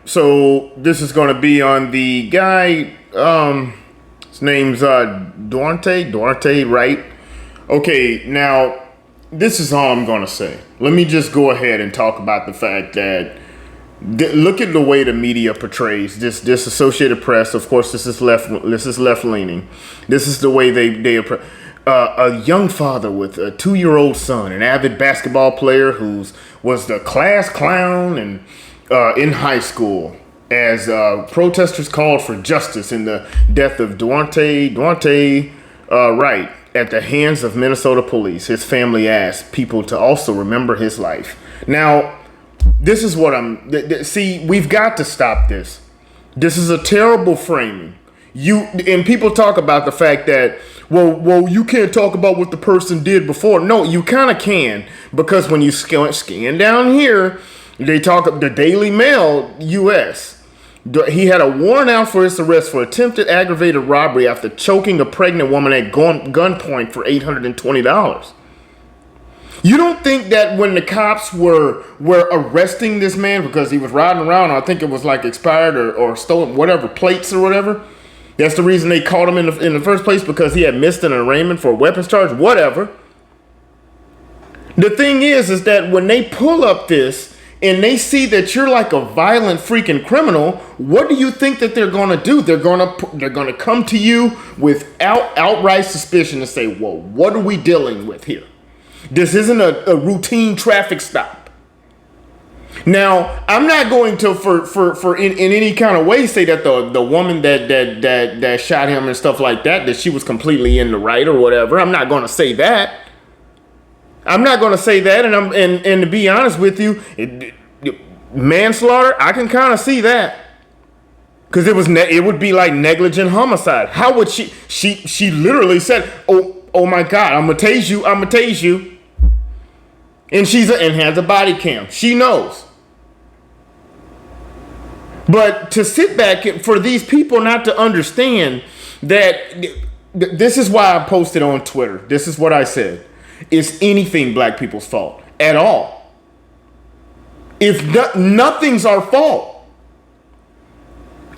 So this is going to be on the guy. His name's Daunte Wright. Okay, now this is all I'm going to say. Let me just go ahead and talk about the fact that look at the way the media portrays this Associated Press. Of course, this is left leaning. This is the way they a young father with a 2-year-old son, an avid basketball player was the class clown and in high school as protesters called for justice in the death of Daunte Wright at the hands of Minnesota police. His family asked people to also remember his life. Now, this is what see, we've got to stop this. This is a terrible framing. And people talk about the fact that, well, you can't talk about what the person did before. No, you kind of can, because when you scan down here, they talk the Daily Mail U.S. He had a warrant out for his arrest for attempted aggravated robbery after choking a pregnant woman at gunpoint for $820. You don't think that when the cops were arresting this man because he was riding around, I think it was like expired or stolen, whatever, plates or whatever. That's the reason they caught him in the first place, because he had missed an arraignment for a weapons charge, whatever. The thing is that when they pull up this and they see that you're like a violent freaking criminal, what do you think that they're going to do? They're going to come to you without outright suspicion and say, well, what are we dealing with here? This isn't a routine traffic stop. Now, I'm not going to, for in any kind of way, say that the woman that shot him and stuff like that she was completely in the right or whatever. I'm not going to say that. I'm not going to say that, and to be honest with you, manslaughter, I can kind of see that, because it would be like negligent homicide. How would she literally said, oh my God, I'm gonna tase you, and and has a body cam. She knows. But to sit back for these people not to understand that, this is why I posted on Twitter. This is what I said. It's anything black people's fault at all. If nothing's our fault.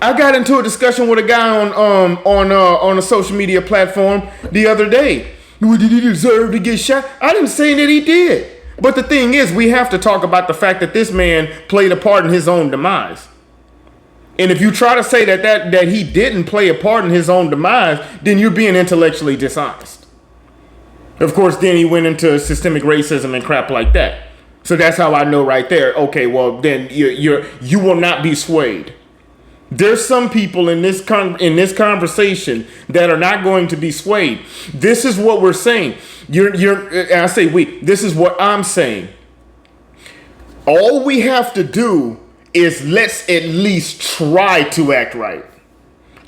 I got into a discussion with a guy on a social media platform the other day. Did he deserve to get shot? I didn't say that he did. But the thing is, we have to talk about the fact that this man played a part in his own demise. And if you try to say that he didn't play a part in his own demise, then you're being intellectually dishonest. Of course, then he went into systemic racism and crap like that. So that's how I know right there. Okay, well then you will not be swayed. There's some people in this conversation that are not going to be swayed. This is what we're saying. I say we. This is what I'm saying. All we have to do is let's at least try to act right.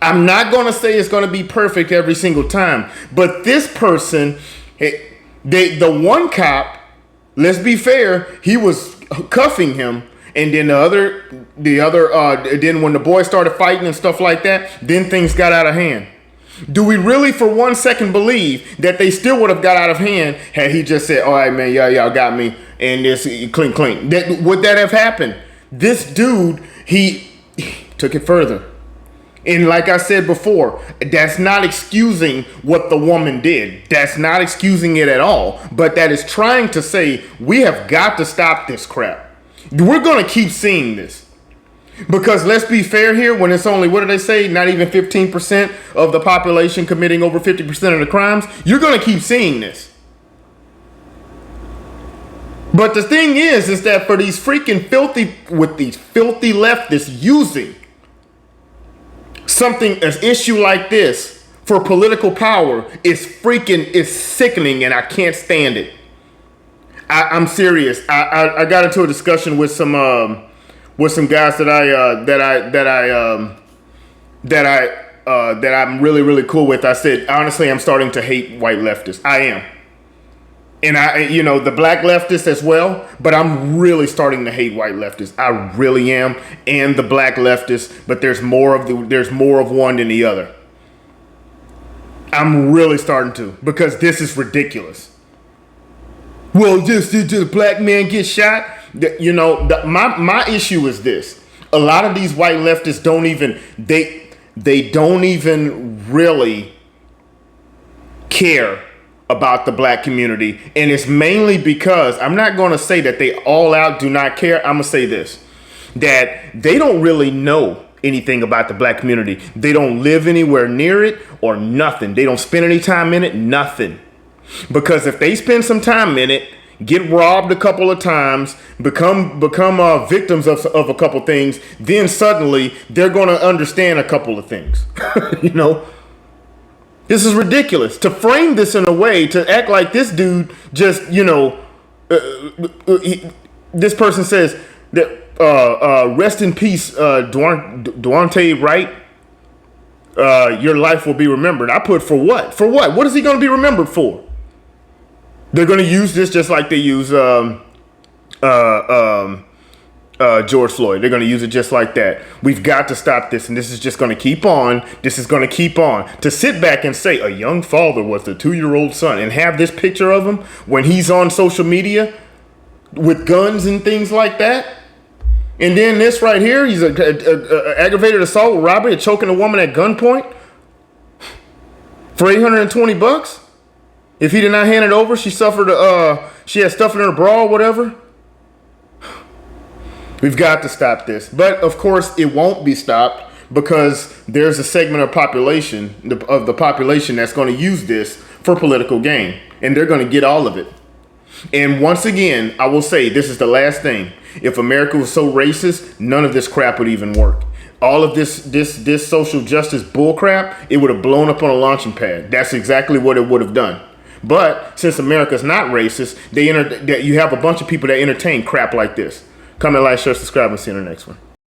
I'm not going to say it's going to be perfect every single time, but this person, the one cop, let's be fair, he was cuffing him, and then then when the boys started fighting and stuff like that, then things got out of hand. Do we really for 1 second believe that they still would have got out of hand had he just said, all right, man, y'all got me, and this clink. Would that have happened? This dude, he took it further. And like I said before, that's not excusing what the woman did. That's not excusing it at all. But that is trying to say, we have got to stop this crap. We're going to keep seeing this. Because let's be fair here, when it's only, what do they say, not even 15% of the population committing over 50% of the crimes, you're going to keep seeing this. But the thing is that for these freaking filthy leftists using something, an issue like this for political power is sickening, and I can't stand it. I'm serious. I got into a discussion with some guys that I'm really, really cool with. I said, honestly, I'm starting to hate white leftists. I am. And the black leftists as well, but I'm really starting to hate white leftists. I really am, and the black leftists, but there's more of one than the other. I'm really starting to, because this is ridiculous. Well, just did the black man get shot? My issue is this. A lot of these white leftists don't even, they don't even really care about the black community. And it's mainly because, I'm not going to say that they all out do not care. I'm going to say this, that they don't really know anything about the black community. They don't live anywhere near it or nothing. They don't spend any time in it, nothing. Because if they spend some time in it, get robbed a couple of times, become victims of a couple things, then suddenly they're going to understand a couple of things. You know, this is ridiculous to frame this in a way to act like this dude just, you know, this person says that rest in peace, Daunte Wright. Your life will be remembered. I put for what? For what? What is he going to be remembered for? They're going to use this just like they use George Floyd. They're going to use it just like that. We've got to stop this, and this is just going to keep on. This is going to keep on. To sit back and say a young father was the 2-year-old son and have this picture of him when he's on social media with guns and things like that. And then this right here, he's a aggravated assault with robbery, choking a woman at gunpoint for $820. If he did not hand it over, she suffered. She had stuff in her bra or whatever. We've got to stop this, but of course it won't be stopped because there's a segment of the population that's going to use this for political gain, and they're going to get all of it. And once again, I will say this is the last thing. If America was so racist, none of this crap would even work. All of this social justice bull crap, it would have blown up on a launching pad. That's exactly what it would have done. But since America's not racist, you have a bunch of people that entertain crap like this. Comment, like, share, subscribe, and see you in the next one.